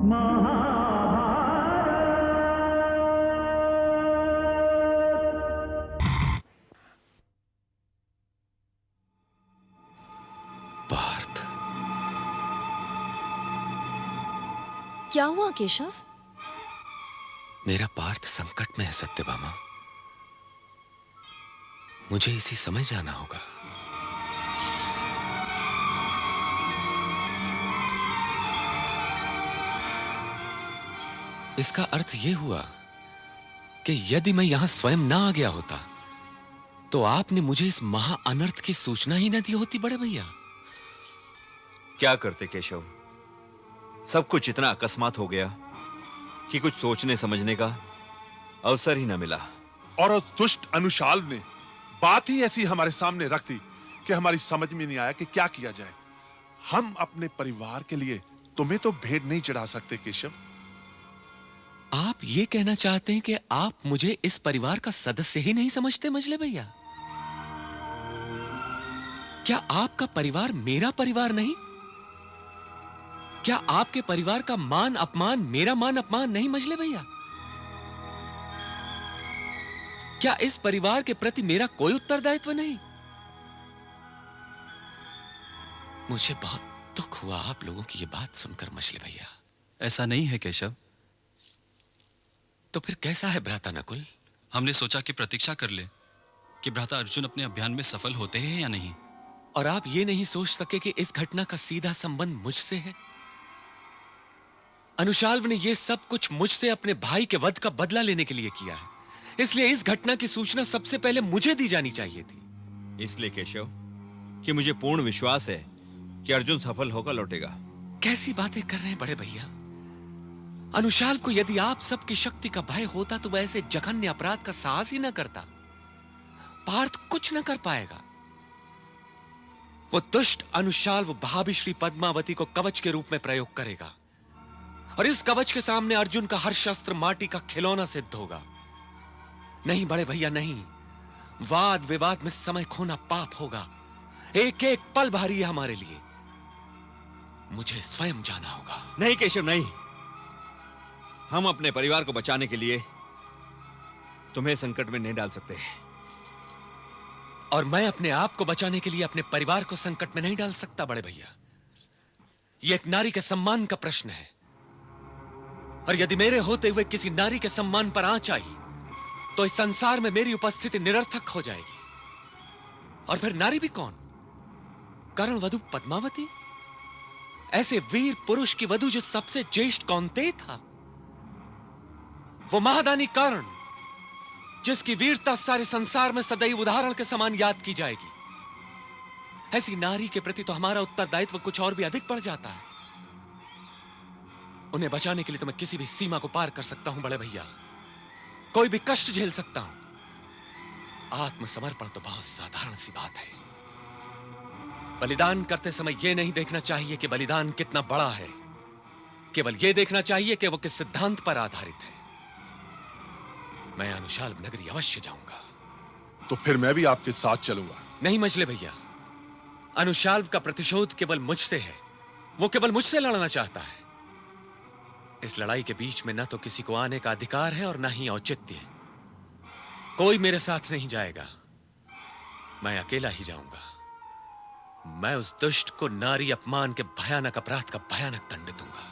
पार्थ, क्या हुआ केशव? मेरा पार्थ संकट में है सत्यभामा। मुझे इसी समय जाना होगा। इसका अर्थ यह हुआ कि यदि मैं यहां स्वयं ना आ गया होता तो आपने मुझे इस महा अनर्थ की सूचना ही न दी होती बड़े भैया। क्या करते केशव, सब कुछ इतना अकस्मात हो गया कि कुछ सोचने समझने का अवसर ही न मिला। और उस दुष्ट अनुशाल ने बात ही ऐसी हमारे सामने रख दी कि हमारी समझ में नहीं आया कि क्या किया जाए। हम अपने परिवार के लिए तुम्हें तो भेंट नहीं चढ़ा सकते केशव। आप ये कहना चाहते हैं कि आप मुझे इस परिवार का सदस्य ही नहीं समझते मजले भैया? क्या आपका परिवार मेरा परिवार नहीं? क्या आपके परिवार का मान अपमान मेरा मान अपमान नहीं मजले भैया? क्या इस परिवार के प्रति मेरा कोई उत्तरदायित्व नहीं? मुझे बहुत दुख हुआ आप लोगों की यह बात सुनकर मछली भैया। ऐसा नहीं है केशव। तो फिर कैसा है भ्राता नकुल? हमने सोचा कि प्रतीक्षा कर ले कि भ्राता अर्जुन अपने अभियान में सफल होते हैं या नहीं। और आप ये नहीं सोच सके कि इस घटना का सीधा संबंध मुझसे है? अनुशाल्व ने यह सब कुछ मुझसे अपने भाई के वध का बदला लेने के लिए किया है, इसलिए इस घटना की सूचना सबसे पहले मुझे दी जानी चाहिए थी। इसलिए केशव कि मुझे पूर्ण विश्वास है कि अर्जुन सफल होकर लौटेगा। कैसी बातें कर रहे हैं बड़े भैया? अनुशाल्व को यदि आप सबकी शक्ति का भय होता तो वह ऐसे जघन्य अपराध का साहस ही ना करता। पार्थ कुछ ना कर पाएगा। वो दुष्ट अनुशाल्व भाभी श्री पद्मावती को कवच के रूप में प्रयोग करेगा और इस कवच के सामने अर्जुन का हर शस्त्र माटी का खिलौना सिद्ध होगा। नहीं बड़े भैया नहीं, वाद विवाद में समय खोना पाप होगा। एक एक पल भारी है हमारे लिए। मुझे स्वयं जाना होगा। नहीं केशव नहीं, हम अपने परिवार को बचाने के लिए तुम्हें संकट में नहीं डाल सकते। और मैं अपने आप को बचाने के लिए अपने परिवार को संकट में नहीं डाल सकता बड़े भैया। यह एक नारी के सम्मान का प्रश्न है, और यदि मेरे होते हुए किसी नारी के सम्मान पर आंच आई तो इस संसार में मेरी उपस्थिति निरर्थक हो जाएगी। और फिर नारी भी कौन? कर्ण वधु पद्मावती, ऐसे वीर पुरुष की वधु जो सबसे ज्येष्ठ कौन्तेय था। वो महादानी कर्ण, जिसकी वीरता सारे संसार में सदैव उदाहरण के समान याद की जाएगी। ऐसी नारी के प्रति तो हमारा उत्तरदायित्व कुछ और भी अधिक बढ़ जाता है। उन्हें बचाने के लिए तो मैं किसी भी सीमा को पार कर सकता हूं बड़े भैया, कोई भी कष्ट झेल सकता हूं। आत्मसमर्पण तो बहुत साधारण सी बात है। बलिदान करते समय यह नहीं देखना चाहिए कि बलिदान कितना बड़ा है, केवल यह देखना चाहिए कि वो किस सिद्धांत पर आधारित है। मैं अनुशाल्व नगरी अवश्य जाऊंगा। तो फिर मैं भी आपके साथ चलूंगा। नहीं मछले भैया, अनुशाल्व का प्रतिशोध केवल मुझसे है। वो केवल मुझसे लड़ना चाहता है। इस लड़ाई के बीच में न तो किसी को आने का अधिकार है और न ही औचित्य। कोई मेरे साथ नहीं जाएगा, मैं अकेला ही जाऊंगा। मैं उस दुष्ट को नारी अपमान के भयानक अपराध का भयानक दंड दूंगा।